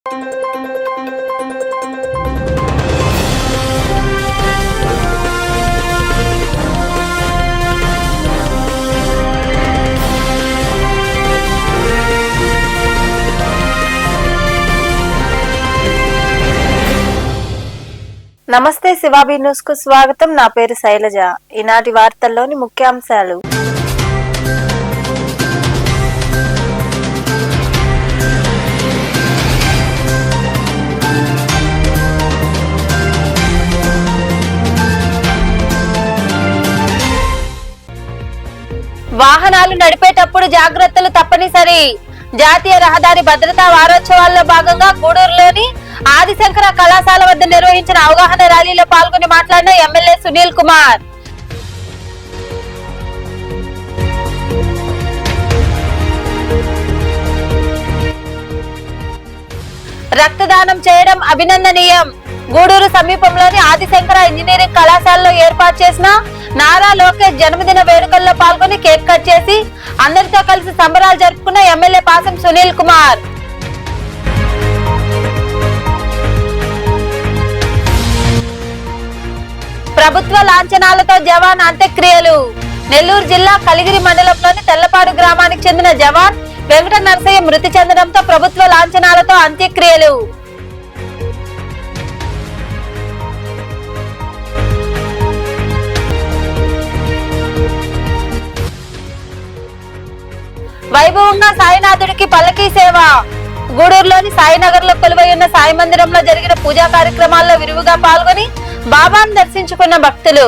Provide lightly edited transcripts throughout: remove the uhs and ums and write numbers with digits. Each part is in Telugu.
నమస్తే శివాబీ న్యూస్ కు స్వాగతం. నా పేరు శైలజ. ఈనాటి వార్తల్లోని ముఖ్యాంశాలు. వాహనాలు నడిపేటప్పుడు జాగ్రత్తలు తప్పనిసరి. జాతీయ రహదారి భద్రతా వారోత్సవాల్లో భాగంగా గూడూరులోని ఆదిశంకర కళాశాల వద్ద నిర్వహించిన అవగాహన ర్యాలీలో పాల్గొని మాట్లాడిన ఎమ్మెల్యే సునీల్ కుమార్. రక్తదానం చేయడం అభినందనీయం. గూడూరు సమీపంలోని ఆదిశంకర ఇంజనీరింగ్ కళాశాలలో ఏర్పాటు చేసిన నారా లోకేష్ జన్మదిన వేడుకల్లో పాల్గొని కేక్ కట్ చేసి అందరితో కలిసి సంబరాలు జరుపుకున్న ఎమ్మెల్యే పాసం సునీల్ కుమార్. ప్రభుత్వ లాంఛనాలతో జవాన్ అంత్యక్రియలు. నెల్లూరు జిల్లా కలిగిరి మండలంలోని తెల్లపాడు గ్రామానికి చెందిన జవాన్ వెంకట నరసయ్య మృతి చెందడంతో ప్రభుత్వ లాంఛనాలతో అంత్యక్రియలు. వైభవంగా సాయినాథుడికి పల్లకీ సేవ. గూడూరులోని సాయినగర్ లో కొలువై ఉన్న సాయి మందిరంలో జరిగిన పూజా కార్యక్రమాల్లో విరివిగా పాల్గొని బాబాను దర్శించుకున్న భక్తులు.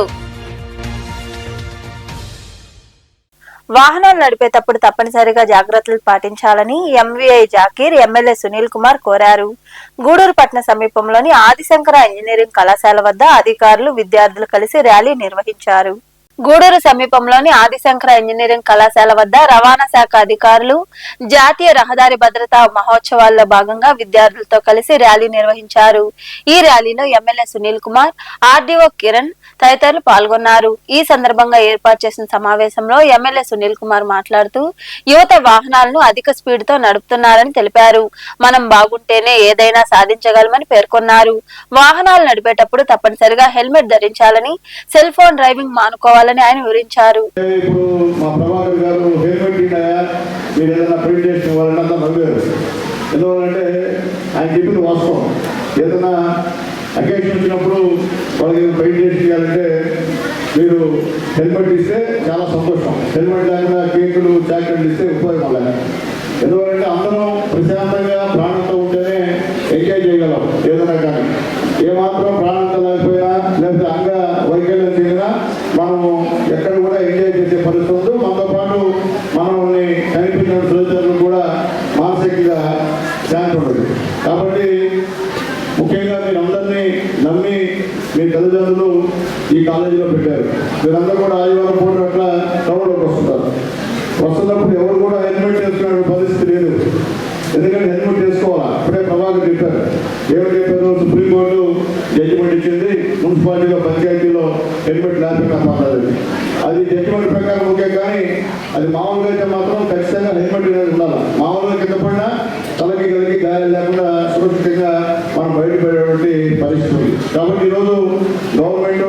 వాహనాలు నడిపేటప్పుడు తప్పనిసరిగా జాగ్రత్తలు పాటించాలని ఎంవీఐ జాకీర్ ఎమ్మెల్యే సునీల్ కుమార్ కోరారు. గూడూరు పట్టణ సమీపంలోని ఆదిశంకర ఇంజనీరింగ్ కళాశాల వద్ద అధికారులు విద్యార్థులు కలిసి ర్యాలీ నిర్వహించారు. గూడూరు సమీపంలోని ఆదిశంకర ఇంజనీరింగ్ కళాశాల వద్ద రవాణా శాఖ అధికారులు జాతీయ రహదారి భద్రతా మహోత్సవాల్లో భాగంగా విద్యార్థులతో కలిసి ర్యాలీ నిర్వహించారు. ఈ ర్యాలీలో ఎమ్మెల్యే సునీల్ కుమార్, ఆర్డీఓ కిరణ్ తదితరులు పాల్గొన్నారు. ఈ సందర్భంగా ఏర్పాటు చేసిన సమావేశంలో ఎమ్మెల్యే సునీల్ కుమార్ మాట్లాడుతూ యువత వాహనాలను అధిక స్పీడ్ తో నడుపుతున్నారని తెలిపారు. మనం బాగుంటేనే ఏదైనా సాధించగలమని పేర్కొన్నారు. వాహనాలు నడిపేటప్పుడు తప్పనిసరిగా హెల్మెట్ ధరించాలని, సెల్ ఫోన్ డ్రైవింగ్ మానుకోవాలని ఆయన వివరించారు. అకేషన్ వచ్చినప్పుడు వాళ్ళకి బయట చేయాలంటే మీరు హెల్మెట్ ఇస్తే చాలా సంతోషం. హెల్మెట్ లేకుండా కేకులు చాక్లెట్లు ఇస్తే ఉపయోగం లేదు. ఎందుకంటే అందరం ప్రశాంతంగా ప్రాణంతో ఉంటేనే ఎంజాయ్ చేయగలం. ఏదైనా కానీ ఏమాత్రం ప్రాణంతో లేకపోయినా లేకపోతే అంగ వైకల్యం చేసినా మనము ఎక్కడ కూడా ఎంజాయ్ చేసే పరిస్థితి ఉంది. మనతో పాటు మనల్ని కనిపించిన సోదరులు కూడా మానసికంగా శాంతి ఉండదు. కాబట్టి ముఖ్యంగా మీరు అందరినీ నమ్మి మీ తల్లిదండ్రులు ఈ కాలేజీలో పెట్టారు. మీరందరూ కూడా ఆదివారం పూట అట్లా టౌన్లోకి వస్తున్నప్పుడు ఎవరు కూడా హెల్మెట్ వేసుకునే పరిస్థితి లేదు. ఎందుకంటే హెల్మెట్ వేసుకోవాలా. ఇప్పుడే ప్రభాకర్ చెప్పారు. ఏమని చెప్పారు? సుప్రీంకోర్టు జడ్జిమెంట్ ఇచ్చింది, మున్సిపాలిటీలో పంచాయతీలో హెల్మెట్ లేకపోయినా పర్లేదు. అది జడ్జిమెంట్ ప్రకారం ఓకే, కానీ అది మామూలుగా అయితే మాత్రం ఖచ్చితంగా హెల్మెట్ అనేది ఉండాలి. మామూలుగా కింద పడినా తలకి కలిగి గాయాలు లేకుండా సురక్షితంగా మనం బయటపడేటువంటి పరిస్థితి ఉంది. కాబట్టి ఈరోజు గవర్నమెంట్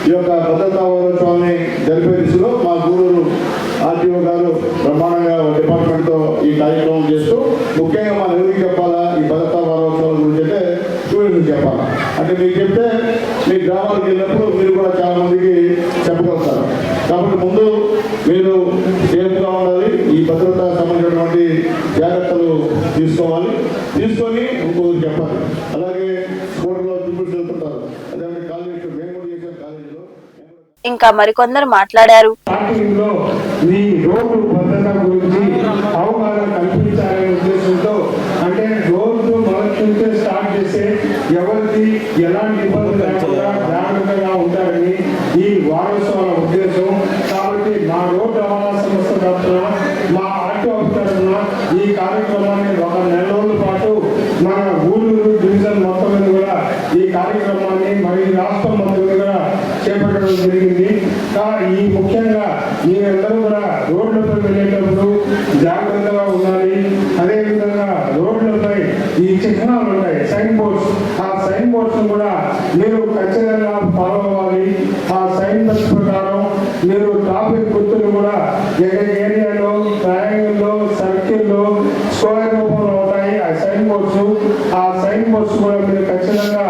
ఈ యొక్క భద్రతా వారోత్సవాన్ని జరిపే దిశలో మా గూడూరు ఆర్టీఓ గారు బ్రహ్మాండంగా డిపార్ట్మెంట్తో ఈ కార్యక్రమం చేస్తూ ముఖ్యంగా మనం ఎవరికి చెప్పాలా ఈ భద్రతా వారోత్సవాల గురించి అంటే స్టూడెంట్స్కి చెప్పాలా. అంటే మీకు చెప్తే మీ గ్రామాలకు వెళ్ళినప్పుడు మీరు కూడా చాలా మందికి చెప్పగలుగుతారు. కాబట్టి ముందు మీరు సేఫ్గా ఉండాలి. ఈ భద్రతా సంబంధించినటువంటి జాగ్రత్తలు తీసుకోవాలి. తీసుకొని ఇంకొకరికి చెప్పాలి. అలాగే స్కూటర్లో చూపిస్తూ వెళ్తుంటారు. అదే కాలేజీ మేము కూడా చేసాం. కాలేజీలో ఇంకా మరికొందరు మాట్లాడారు. ఈ రోడ్డు భద్రత గురించి అవగాహన కల్పించాలనే ఉద్దేశంతో, అంటే రోడ్డు మొదటి నుంచే స్టార్ట్ చేస్తే ఎవరికి ఎలాంటి ఇబ్బందులు లేకుండా జాగ్రత్తగా ఉంటారని ఈ వారోత్సవాల ఉద్దేశం. కాబట్టి మా రోడ్డు రవాణా సంస్థ తరఫున, మా ఆర్టీఓ తరఫున ఈ కార్యక్రమాన్ని ఒక నెల రోజుల పాటు మన గూడూరు డివిజన్ మొత్తం మీద కూడా ఈ కార్యక్రమాన్ని మరియు రాష్ట్రం మొత్తం మీద కూడా చేపట్టడం జరిగింది. ఈ ముఖ్యంగా మీరందరూ కూడా రోడ్లపై వెళ్ళేటప్పుడు జాగ్రత్తగా ఉండాలి. అదేవిధంగా రోడ్లపై ఈ చిహ్నాలు ఉంటాయి, సైన్ బోర్డ్స్. ఆ సైన్ బోర్డ్స్ కూడా మీరు ఖచ్చితంగా ఫాలో అవ్వాలి. ఆ సైన్ బోర్డ్స్ ప్రకారం మీరు ట్రాఫిక్ గుర్తులు కూడా ఏరియాలో ట్రయాంగిల్లో, సర్కిల్లో, స్క్వేర్ రూపంలో ఉంటాయి ఆ సైన్ బోర్డ్స్. ఆ సైన్ బోర్డ్స్ కూడా మీరు ఖచ్చితంగా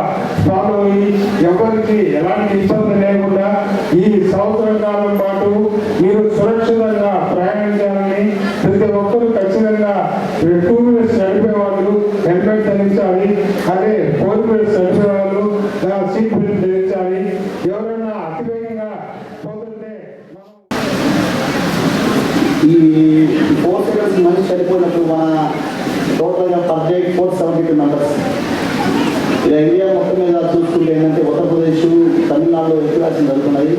ఫాలో అయ్యి ఎవరికి ఎలాంటి ఇబ్బంది లేకుండా ఈ సంవత్సర కాలం పాటు మీరు సురక్షితంగా ప్రయాణించాలని ప్రతి ఒక్కరూ ఖచ్చితంగా 2 వీలర్స్ నడిపే వాళ్ళు హెల్మెట్ ధరించాలి. అదే 4 వీలర్స్ నడిపే వాళ్ళు సీట్ బెల్ట్ ధరించాలి. ఎవరైనా అతివేగంగా పోతుంటే ఈ 4 వీలర్స్ మనిషి చనిపోయినప్పుడు మన టోటల్గా పర్ డే 472 మెంబర్స్. ఇలా ఇండియా మొత్తం మీద చూసుకుంటే ఏంటంటే ఉత్తరప్రదేశ్, తమిళనాడులో ఎక్కువ యాక్సిడెంట్ జరుగుతున్నాయి.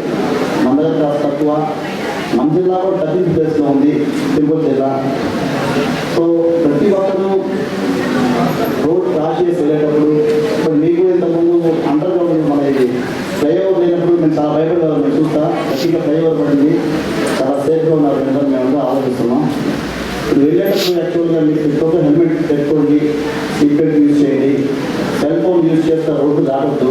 మన దగ్గర కాస్త తక్కువ. మన జిల్లా కూడా 13th ప్లేస్లో ఉంది, తిరుపతి జిల్లా. సో ప్రతి ఒక్కరు రోడ్ క్రాస్ చేసి వెళ్ళేటప్పుడు ఇప్పుడు మీకు ఇంతకుముందు అండర్ గ్రౌండ్ మన ఇది ఫ్లైఓవర్ లేనప్పుడు మేము చాలా భయపడేవాళ్ళం. మేము చూస్తా ఖచ్చితంగా ఫ్లైఓవర్ పడింది, చాలా సేఫ్గా ఉన్నారు మేము మేము ఆలోచిస్తున్నాం. ఇప్పుడు వెళ్ళేటప్పుడు యాక్చువల్గా మీరు ప్రతి ఒక్క హెల్మెట్ పెట్టుకోండి, సీట్ బెల్ట్ యూజ్ చేయండి, సెల్ ఫోన్ యూజ్ చేస్తే రోడ్డు దాటొద్దు.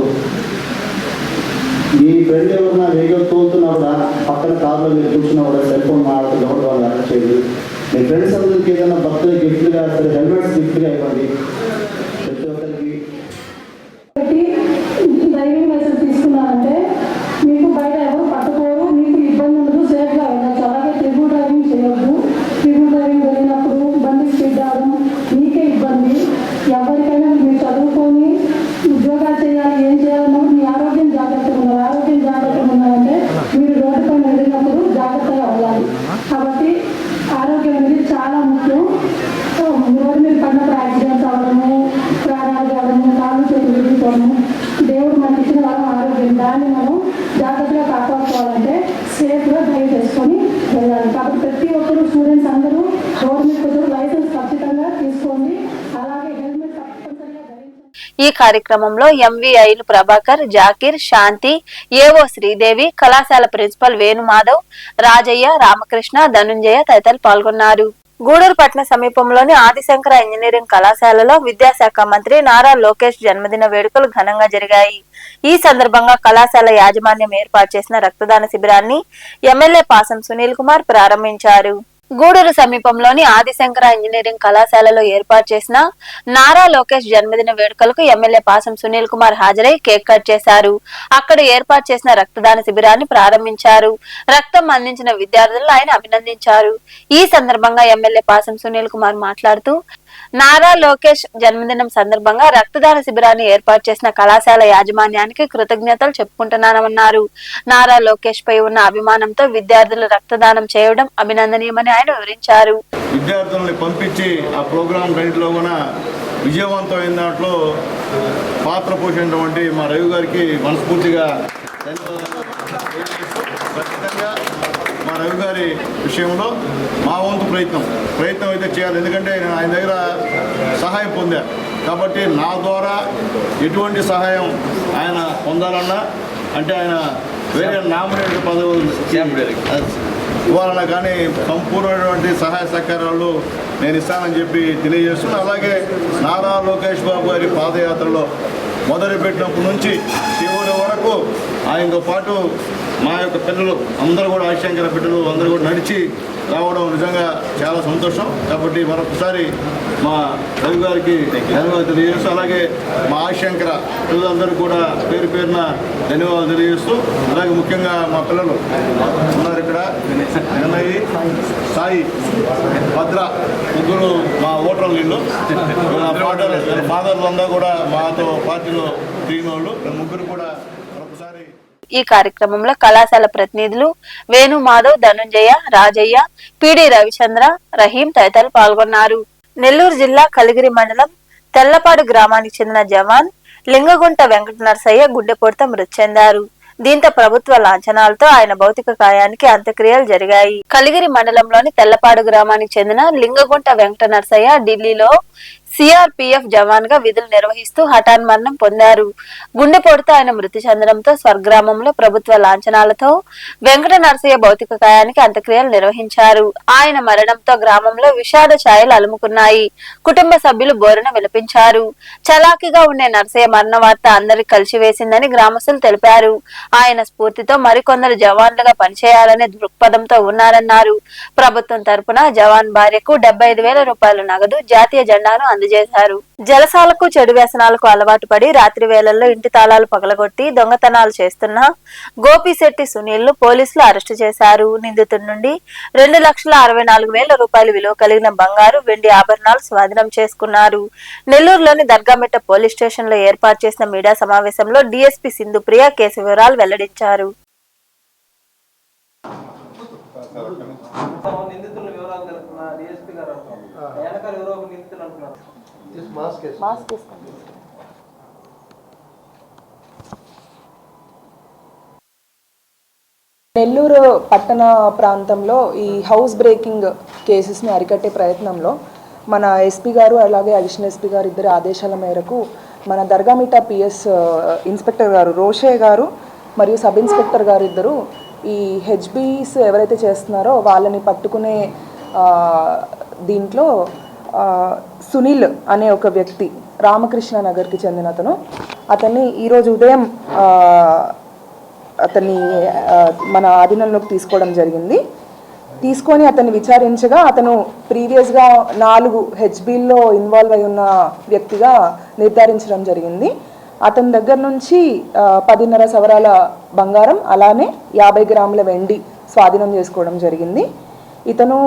మీ ఫ్రెండ్ ఎవరన్నా వెహికల్ తోలుతున్నా కూడా పక్కన కార్లో మీరు కూర్చున్నా కూడా సెల్ ఫోన్ మాట్లాడుతూ ఎవరు వాళ్ళు అరెస్ట్ చేయండి. మీ ఫ్రెండ్స్ అందరికి ఏదైనా బర్త్డే గిఫ్ట్గా సరే హెల్మెట్స్ గిఫ్ట్గా ఇవ్వండి ప్రతి ఒక్కరికి. డ్రైవింగ్ లైసెన్స్ తీసుకున్నారంటే మీకు బయట ఎవరు పట్టుకోరు, మీకు ఇబ్బంది ఉండదు, సేఫ్గా వెళ్ళచ్చు. అలాగే ట్రిపుల్ డ్రైవింగ్ చేయొద్దు. ట్రిపుల్ డ్రైవింగ్ వెళ్ళినప్పుడు బండి స్పీడ్ అవడం మీకే ఇబ్బంది. ఎవరికైనా మీరు చదువుకొని ఉద్యోగాలు చేయాలి, ఏం చేయాలన్నప్పుడు మీ ఆరోగ్యం జాగ్రత్తగా ఉండాలి. ఆరోగ్యం జాగ్రత్తగా ఉండాలంటే మీరు రోడ్డు పైన వెళ్ళినప్పుడు జాగ్రత్తగా ఉండాలి. కాబట్టి ఆరోగ్యం అనేది చాలా ముఖ్యం. రోడ్డు మీద పడినప్పుడు యాక్సిడెంట్స్ అవ్వడము, ప్రాణాలు కావడము, కాళ్ళు చేతులు విరిగిపోవడము, దేవుడు మనకి ఇచ్చిన వాళ్ళం ఆరోగ్యం, దాన్ని మనం జాగ్రత్తగా కాపాడుకోవాలంటే సేఫ్గా డ్రైవ్ చేసుకొని వెళ్ళాలి. కాబట్టి ప్రతి ఒక్కరు స్టూడెంట్స్ అందరూ రోడ్డు మీద కొంచెం లైసెన్స్ ఖచ్చితంగా తీసుకోండి. అలాగే హెల్మెట్ తప్పనిసరిగా ధరించండి. ఈ కార్యక్రమంలో ఎంవీఐలు ప్రభాకర్, జాకీర్, శాంతి, ఏవో శ్రీదేవి, కళాశాల ప్రిన్సిపల్ వేణుమాధవ్, రాజయ్య, రామకృష్ణ, ధనుంజయ తదితరులు పాల్గొన్నారు. గూడూరు పట్టణ సమీపంలోని ఆదిశంకర ఇంజనీరింగ్ కళాశాలలో విద్యాశాఖ మంత్రి నారా లోకేష్ జన్మదిన వేడుకలు ఘనంగా జరిగాయి. ఈ సందర్భంగా కళాశాల యాజమాన్యం ఏర్పాటు చేసిన రక్తదాన శిబిరాన్ని ఎమ్మెల్యే పాసం సునీల్ కుమార్ ప్రారంభించారు. గూడూరు సమీపంలోని ఆదిశంకర ఇంజనీరింగ్ కళాశాలలో ఏర్పాటు చేసిన నారా లోకేష్ జన్మదిన వేడుకలకు ఎమ్మెల్యే పాసం సునీల్ కుమార్ హాజరై కేక్ కట్ చేశారు. అక్కడ ఏర్పాటు చేసిన రక్తదాన శిబిరాన్ని ప్రారంభించారు. రక్తం అందించిన విద్యార్థులను ఆయన అభినందించారు. ఈ సందర్భంగా ఎమ్మెల్యే పాసం సునీల్ కుమార్ మాట్లాడుతూ నారా లోకేష్ జన్మదినం సందర్భంగా రక్తదాన శిబిరాన్ని ఏర్పాటు చేసిన కళాశాల యాజమాన్యానికి కృతజ్ఞతలు చెప్పుకుంటున్నానన్నారు. నారా లోకేష్ పై ఉన్న అభిమానంతో విద్యార్థులు రక్తదానం చేయడం అభినందనీయమని ఆయన వివరించారు. విద్యార్థుల్ని పంపించి ఆ ప్రోగ్రాం రెండింటిలో కూడా విజయవంతమైన దాంట్లో పాత్ర పోషించినటువంటి మా రవి గారికి మనస్ఫూర్తిగా ఖచ్చితంగా మా రవి గారి విషయంలో మా వంతు ప్రయత్నం అయితే చేయాలి. ఎందుకంటే నేను ఆయన దగ్గర సహాయం పొందాను కాబట్టి నా ద్వారా ఎటువంటి సహాయం ఆయన పొందాలన్నా అంటే ఆయన వేరే నామినేటెడ్ పదవి ఇవ్వాలన్నా కానీ సంపూర్ణమైనటువంటి సహాయ సహకారాలు నేను ఇస్తానని చెప్పి తెలియజేస్తున్నాను. అలాగే నారా లోకేష్ బాబు గారి పాదయాత్రలో మొదలుపెట్టినప్పటి నుంచి చివరి వరకు ఆయనతో పాటు మా యొక్క పిల్లలు అందరూ కూడా ఆశంకర బిడ్డలు అందరూ కూడా నడిచి రావడం నిజంగా చాలా సంతోషం. కాబట్టి మరొకసారి మా రవి గారికి ధన్యవాదాలు తెలియజేస్తూ అలాగే మా ఆశంకర పిల్లలందరూ కూడా పేరు పేరున ధన్యవాదాలు తెలియజేస్తూ అలాగే ముఖ్యంగా మా పిల్లలు ఉన్నారు ఇక్కడ వినయ్, సాయి, భద్ర ముగ్గురు మా ఓటర్లు వీళ్ళు. మా ఫాదర్లు అందరూ కూడా మాతో పార్టీలో తిరిగిన వాళ్ళు ముగ్గురు కూడా మరొకసారి. ఈ కార్యక్రమంలో కళాశాల ప్రతినిధులు వేణుమాధవ్, ధనుంజయ, రాజయ్య, పిడి రవిచంద్ర, రహీం తదితరులు పాల్గొన్నారు. నెల్లూరు జిల్లా కలిగిరి మండలం తెల్లపాడు గ్రామానికి చెందిన జవాన్ లింగగుంట వెంకట నరసయ్య గుండెపోటుతో మృతి చెందారు. దీంతో ప్రభుత్వ లాంఛనాలతో ఆయన భౌతిక కాయానికి అంత్యక్రియలు జరిగాయి. కలిగిరి మండలంలోని తెల్లపాడు గ్రామానికి చెందిన లింగగుంట వెంకట నరసయ్య ఢిల్లీలో సిఆర్పీఎఫ్ జవాన్ గా విధులు నిర్వహిస్తూ హఠాన్మరణం పొందారు. గుండెపోటుతో ఆయన మృతి చెందడంతో స్వర్గ్రామంలో ప్రభుత్వ లాంఛనాలతో వెంకట నరసయ్య భౌతిక కాయానికి అంత్యక్రియలు నిర్వహించారు. ఆయన మరణంతో గ్రామంలో విషాద ఛాయలు అలుముకున్నాయి. కుటుంబ సభ్యులు బోరున విలపించారు. చలాకీగా ఉండే నరసయ్య మరణ వార్త అందరికి కలిసివేసిందని గ్రామస్తులు తెలిపారు. ఆయన స్ఫూర్తితో మరికొందరు జవాన్లుగా పనిచేయాలనే దృక్పథంతో ఉన్నారన్నారు. ప్రభుత్వం తరపున జవాన్ భార్యకు 75,000 రూపాయల నగదు, జాతీయ జెండాను అందజేశారు. జలసాలకు చెడు వ్యసనాలకు అలవాటు పడి రాత్రి వేళల్లో ఇంటి తాళాలు పగలగొట్టి దొంగతనాలు చేస్తున్న గోపిశెట్టి సునీల్ ను పోలీసులు అరెస్టు చేశారు. నిందితుడి నుండి 2,64,000 రూపాయలు విలువ కలిగిన బంగారు, వెండి ఆభరణాలు స్వాధీనం చేసుకున్నారు. నెల్లూరులోని దర్గామిట్ట పోలీస్ స్టేషన్ లో ఏర్పాటు చేసిన మీడియా సమావేశంలో డీఎస్పీ సింధుప్రియ కేసు వివరాలు వెల్లడించారు. నిందితుల వివరాలు తెలుపుతున్న డిఎస్పీ గారు వెనకాల ఎవరో ఒక నిందితులు అంటున్నారు. నెల్లూరు పట్టణ ప్రాంతంలో ఈ హౌస్ బ్రేకింగ్ కేసెస్ని అరికట్టే ప్రయత్నంలో మన ఎస్పీ గారు అలాగే అడిషనల్ ఎస్పీ గారు ఇద్దరి ఆదేశాల మేరకు మన దర్గామిట్టా పిఎస్ ఇన్స్పెక్టర్ గారు రోషే గారు మరియు సబ్ ఇన్స్పెక్టర్ గారు ఇద్దరు ఈ హెచ్బీస్ ఎవరైతే చేస్తున్నారో వాళ్ళని పట్టుకునే దీంట్లో సునీల్ అనే ఒక వ్యక్తి రామకృష్ణ నగర్కి చెందిన అతన్ని ఈరోజు ఉదయం అతన్ని మన ఆధీనంలోకి తీసుకోవడం జరిగింది. తీసుకొని అతన్ని విచారించగా అతను ప్రీవియస్గా 4 హెచ్బీల్లో ఇన్వాల్వ్ అయి ఉన్న వ్యక్తిగా నిర్ధారించడం జరిగింది. అతని దగ్గర నుంచి 10.5 సవరాల బంగారం అలానే 50 గ్రాముల వెండి స్వాధీనం చేసుకోవడం జరిగింది. ఇతను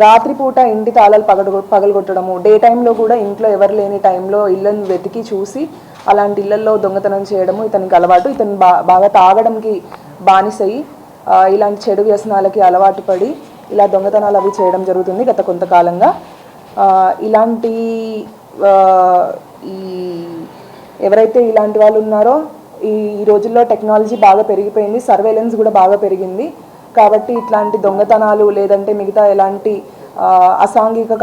రాత్రిపూట ఇంటి తాళాలు పగలగొట్టడము, డే టైంలో కూడా ఇంట్లో ఎవరు లేని టైంలో ఇళ్ళను వెతికి చూసి అలాంటి ఇళ్లలో దొంగతనం చేయడము ఇతనికి అలవాటు. ఇతను బాగా తాగడంకి బానిసయి ఇలాంటి చెడు వ్యసనాలకి అలవాటు పడి ఇలా దొంగతనాలు అవి చేయడం జరుగుతుంది గత కొంతకాలంగా. ఇలాంటి ఈ ఎవరైతే ఇలాంటి వాళ్ళు ఉన్నారో ఈ రోజుల్లో టెక్నాలజీ బాగా పెరిగిపోయింది, సర్వేలెన్స్ కూడా బాగా పెరిగింది. కాబట్టి ఇట్లాంటి దొంగతనాలు లేదంటే మిగతా ఎలాంటి అసాంఘిక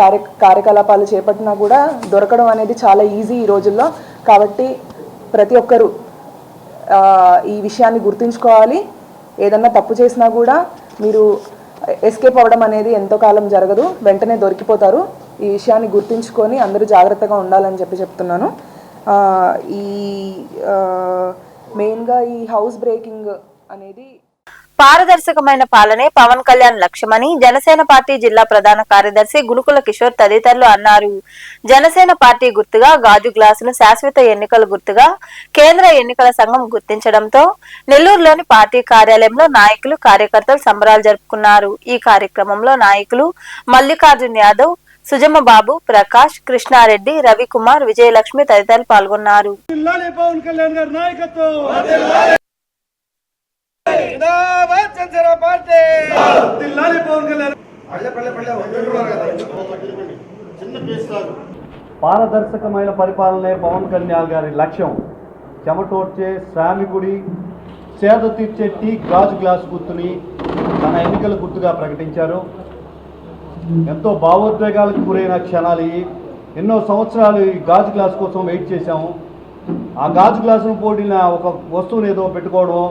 కార్యకలాపాలు చేపట్టినా కూడా దొరకడం అనేది చాలా ఈజీ ఈ రోజుల్లో. కాబట్టి ప్రతి ఒక్కరూ ఈ విషయాన్ని గుర్తుంచుకోవాలి. ఏదన్నా తప్పు చేసినా కూడా మీరు ఎస్కేప్ అవ్వడం అనేది ఎంతో కాలం జరగదు, వెంటనే దొరికిపోతారు. ఈ విషయాన్ని గుర్తుంచుకొని అందరూ జాగ్రత్తగా ఉండాలని చెప్తున్నాను. ఈ మెయిన్గా ఈ హౌస్ బ్రేకింగ్ అనేది పారదర్శకమైన పాలనే పవన్ కళ్యాణ్ లక్ష్యమని జనసేన పార్టీ జిల్లా ప్రధాన కార్యదర్శి గుణుకుల కిషోర్ తదితరులు అన్నారు. జనసేన పార్టీ గుర్తుగా గాజు గ్లాసును శాశ్వత ఎన్నికల గుర్తుగా కేంద్ర ఎన్నికల సంఘం గుర్తించడంతో నెల్లూరులోని పార్టీ కార్యాలయంలో నాయకులు కార్యకర్తలు సంబరాలు జరుపుకున్నారు. ఈ కార్యక్రమంలో నాయకులు మల్లికార్జున్ యాదవ్, సుజమ్మబాబు, ప్రకాష్, కృష్ణారెడ్డి, రవికుమార్, విజయలక్ష్మి తదితరులు పాల్గొన్నారు. పారదర్శకమైన పరిపాలనే పవన్ కళ్యాణ్ గారి లక్ష్యం. చెమటోడ్చే శ్రామికుడి సేద తీర్చే టీ గాజు గ్లాస్ గుర్తుని తన ఎన్నికల గుర్తుగా ప్రకటించారు. ఎంతో భావోద్వేగాలకు గురైన క్షణాలు. ఎన్నో సంవత్సరాలు ఈ గాజు గ్లాస్ కోసం వెయిట్ చేశాము. ఆ గాజు గ్లాసును పోడిన ఒక వస్తువుని ఏదో పెట్టుకోవడం,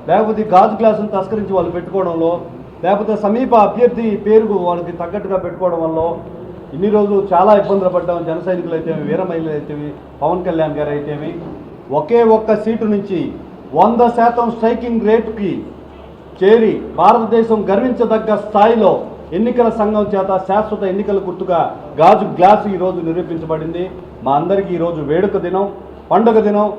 లేకపోతే గాజు గ్లాసును తస్కరించి వాళ్ళు పెట్టుకోవడంలో, లేకపోతే సమీప అభ్యర్థి పేరు వాళ్ళకి తగ్గట్టుగా పెట్టుకోవడం వల్ల ఇన్ని రోజులు చాలా ఇబ్బందులు పడ్డాం. జన సైనికులు అయితేమి, వీర మహిళలు అయితేమి, పవన్ కళ్యాణ్ గారు అయితేమి. ఒకే ఒక్క సీటు నుంచి 100% స్ట్రైకింగ్ రేటుకి చేరి భారతదేశం గర్వించదగ్గ స్థాయిలో ఎన్నికల సంఘం చేత శాశ్వత ఎన్నికల గుర్తుగా గాజు గ్లాసు ఈరోజు నిరూపించబడింది. మా అందరికీ ఈరోజు వేడుక దినం, పండుగ దినం.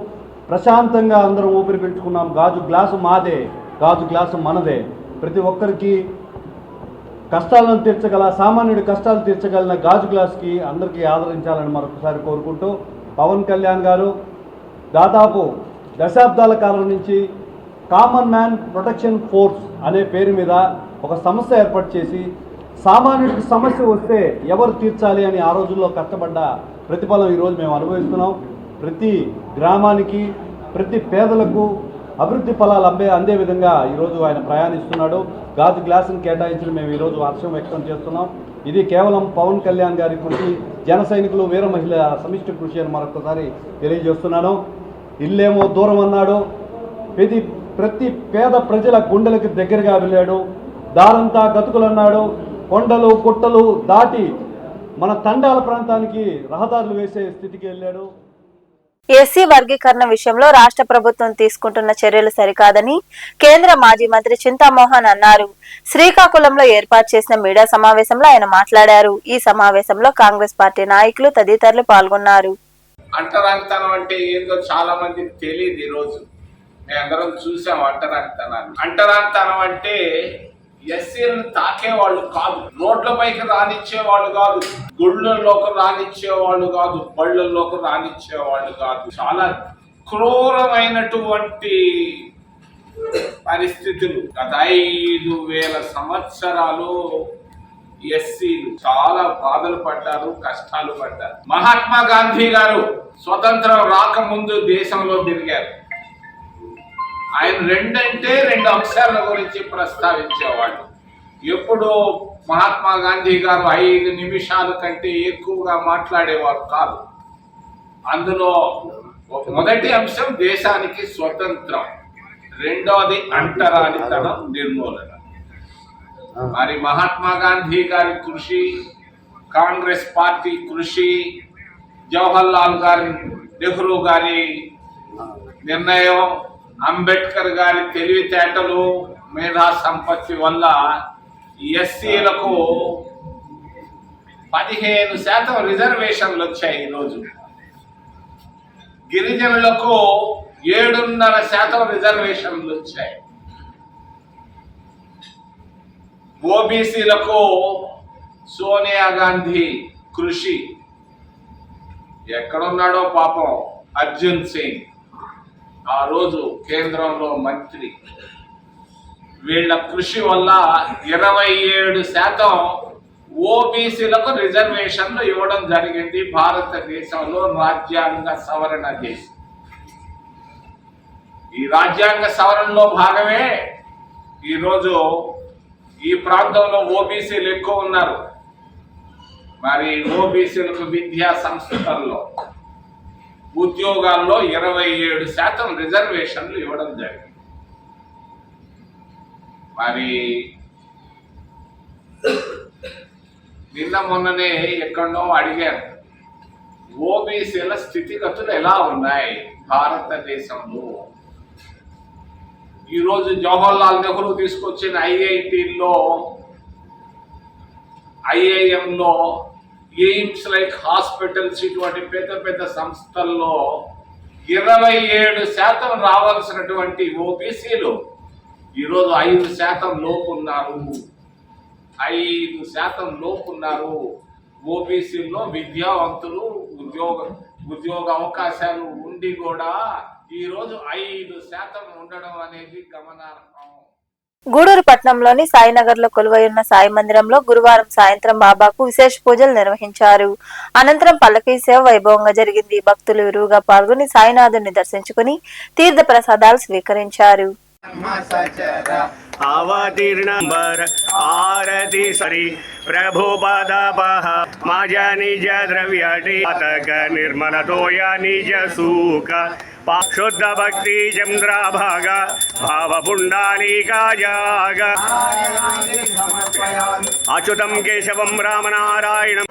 ప్రశాంతంగా అందరం ఊపిరి పీల్చుకున్నాం. గాజు గ్లాసు మాదే, గాజు గ్లాసు మనదే. ప్రతి ఒక్కరికి కష్టాలను తీర్చగల, సామాన్యుడి కష్టాలు తీర్చగలిగిన గాజు గ్లాస్కి అందరికీ ఆదరించాలని మరొకసారి కోరుకుంటూ, పవన్ కళ్యాణ్ గారు దాదాపు దశాబ్దాల కాలం నుంచి కామన్ మ్యాన్ ప్రొటెక్షన్ ఫోర్స్ అనే పేరు మీద ఒక సంస్థ ఏర్పాటు చేసి సామాన్యుడికి సమస్య వస్తే ఎవరు తీర్చాలి అని ఆ రోజుల్లో కష్టపడ్డ ప్రతిఫలం ఈరోజు మేము అనుభవిస్తున్నాం. ప్రతి గ్రామానికి, ప్రతి పేదలకు అభివృద్ధి ఫలాలు అందే విధంగా ఈరోజు ఆయన ప్రయాణిస్తున్నాడు. గాజు గ్లాసును కేటాయించి మేము ఈరోజు హర్షం వ్యక్తం చేస్తున్నాం. ఇది కేవలం పవన్ కళ్యాణ్ గారి కృషి, జన సైనికులు, వీర మహిళ సమిష్టి కృషి అని మరొకసారి తెలియజేస్తున్నాను. ఇల్లేమో దూరం అన్నాడు, ప్రతి పేద ప్రజల గుండెలకు దగ్గరగా వెళ్ళాడు. దారంతా గతుకులన్నాడు, కొండలు గుట్టలు దాటి మన తండాల ప్రాంతానికి రహదారులు వేసే స్థితికి వెళ్ళాడు. ఎస్సీ వర్గీకరణ విషయంలో రాష్ట్ర ప్రభుత్వం తీసుకుంటున్న చర్యలు సరికాదని కేంద్ర మాజీ మంత్రి చింతామోహన్ అన్నారు. శ్రీకాకుళంలో ఏర్పాటు చేసిన మీడియా సమావేశంలో ఆయన మాట్లాడారు. ఈ సమావేశంలో కాంగ్రెస్ పార్టీ నాయకులు తదితరులు పాల్గొన్నారు. అంటరాంతనం అంటే ఏందో చాలా మందికి తెలియదు. ఈ రోజు మేమందరం చూసాం అంటరాంతనాన్ని. అంటరాంతనం అంటే ఎస్సీలను తాకేవాళ్ళు కాదు, రోడ్లపైకి రానిచ్చేవాళ్ళు కాదు, గుళ్ళల్లోకి రానిచ్చేవాళ్ళు కాదు, బళ్ళల్లోకి రానిచ్చేవాళ్ళు కాదు. చాలా క్రూరమైనటువంటి పరిస్థితులు. గత 5,000 సంవత్సరాలు ఎస్సీలు చాలా బాధలు పడ్డారు, కష్టాలు పడ్డారు. మహాత్మా గాంధీ గారు స్వతంత్రం రాకముందు దేశంలో తిరిగారు. ఆయన రెండు అంశాల గురించి ప్రస్తావించేవాళ్ళు. ఎప్పుడు మహాత్మా గాంధీ గారు 5 నిమిషాల కంటే ఎక్కువగా మాట్లాడేవారు కాదు. అందులో మొదటి అంశం దేశానికి స్వతంత్రం, రెండవది అంటరానితనం నిర్మూలన. మరి మహాత్మా గాంధీ గారి కృషి, కాంగ్రెస్ పార్టీ కృషి, జవహర్లాల్ నెహ్రూ గారి నిర్ణయం, అంబేద్కర్ గారి తెలివితేటలు, మేధా సంపత్తి వల్ల ఎస్సీలకు 15% రిజర్వేషన్లు వచ్చాయి. ఈరోజు గిరిజనులకు 7.5% రిజర్వేషన్లు వచ్చాయి. ఓబీసీలకు సోనియా గాంధీ కృషి, ఎక్కడున్నాడో పాపం అర్జున్ సింగ్, ఆ రోజు కేంద్రంలో మంత్రి, వీళ్ళ కృషి వల్ల 27% ఓబీసీలకు రిజర్వేషన్లు ఇవ్వడం జరిగింది. భారతదేశంలో రాజ్యాంగ సవరణ చేసి, ఈ రాజ్యాంగ సవరణలో భాగమే ఈరోజు ఈ ప్రాంతంలో ఓబీసీలు ఎక్కువ ఉన్నారు. మరి ఓబీసీలకు విద్యా సంస్థల్లో, ఉద్యోగాల్లో 27% రిజర్వేషన్లు ఇవ్వడం జరిగింది. మరి నిన్న మొన్ననే ఎక్కడో అడిగారు, ఓబీసీల స్థితిగతులు ఎలా ఉన్నాయి భారతదేశంలో? ఈరోజు జవహర్లాల్ నెహ్రూ తీసుకొచ్చిన ఐఐటీల్లో, ఐఐఎంలో, ఎయిమ్స్ లైక్ హాస్పిటల్స్, ఇటువంటి పెద్ద పెద్ద సంస్థల్లో 27% రావాల్సినటువంటి ఓబీసీలు ఈరోజు 5% లోపు ఉన్నారు. 5% లోపు ఉన్నారు. ఓబీసీల్లో విద్యావంతులు, ఉద్యోగ అవకాశాలు ఉండి కూడా ఈరోజు 5% ఉండడం అనేది గమనార్హం. గూడూరు పట్టణంలోని సాయినగర్ లో కొలువైయున్న సాయి మందిరంలో గురువారం సాయంత్రం బాబాకు విశేష పూజలు నిర్వహించారు. అనంతరం పల్లకీ సేవ వైభవంగా జరిగింది. భక్తులు విరువుగా పాల్గొని సాయినాథుని దర్శించుకుని తీర్థ ప్రసాదాలు స్వీకరించారు. अवतीर्णंबर आरती सरी प्रभुपदपः माझ्या निज द्रव्याटी अतक निर्मल तोया निज सूक शुद्ध भक्ति चंद्राभाग भावपुंडालिका जाग अच्युतं केशवं रामनारायणं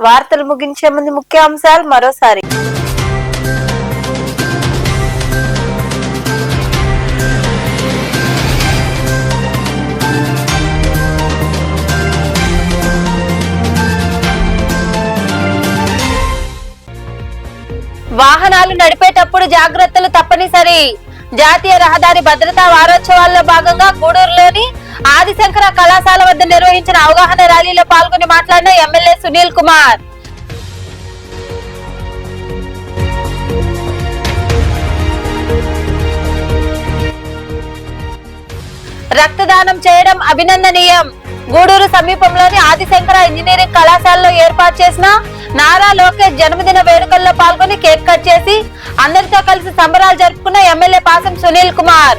వార్తలు ముగించే ముందు ముఖ్య అంశాలు మరోసారి. వాహనాలు నడిపేటప్పుడు జాగ్రత్తలు తప్పనిసరి. జాతీయ రహదారి భద్రతా వారోత్సవాల్లో భాగంగా గూడూరులోని ఆదిశంకర కళాశాల వద్ద నిర్వహించిన అవగాహన ర్యాలీలో పాల్గొని మాట్లాడిన ఎమ్మెల్యే సునీల్ కుమార్. రక్తదానం చేయడం అభినందనీయం. గూడూరు సమీపంలోని ఆదిశంకర ఇంజనీరింగ్ కళాశాలలో ఏర్పాటు చేసిన నారా లోకేష్ జన్మదిన వేడుకల్లో పాల్గొని కేక్ కట్ చేసి అందరితో కలిసి సంబరాలు జరుపుకున్న ఎమ్మెల్యే పాసం సునీల్ కుమార్.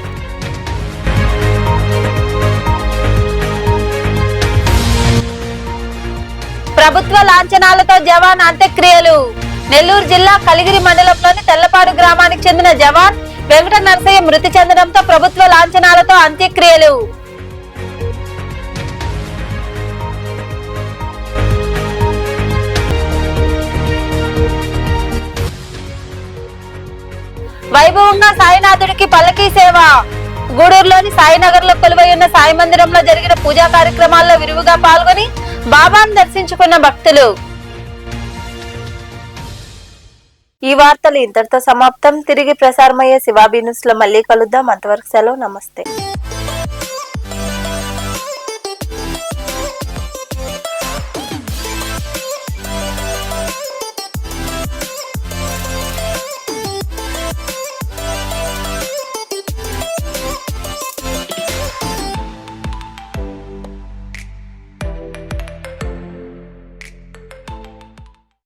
ప్రభుత్వ లాంఛనాలతో జవాన్ అంత్యక్రియలు. నెల్లూరు జిల్లా కలిగిరి మండలంలోని తెల్లపాడు గ్రామానికి చెందిన జవాన్ వెంకట నరసయ్య మృతి చెందడంతో ప్రభుత్వ లాంఛనాలతో అంత్యక్రియలు. వైభవంగా సాయినాథుడికి పల్లకీ సేవ. గూడూరులోని సాయినగర్ లో కొలువై ఉన్న సాయి మందిరంలో జరిగిన పూజా కార్యక్రమాల్లో విరివిగా పాల్గొని బాబాను దర్శించుకున్న భక్తులు. ఈ వార్తలు ఇంతటితో సమాప్తం. తిరిగి ప్రసారమయ్యే శివాబీ న్యూస్ లో మళ్ళీ కలుద్దాం. అంతవరకు సెలవు. నమస్తే.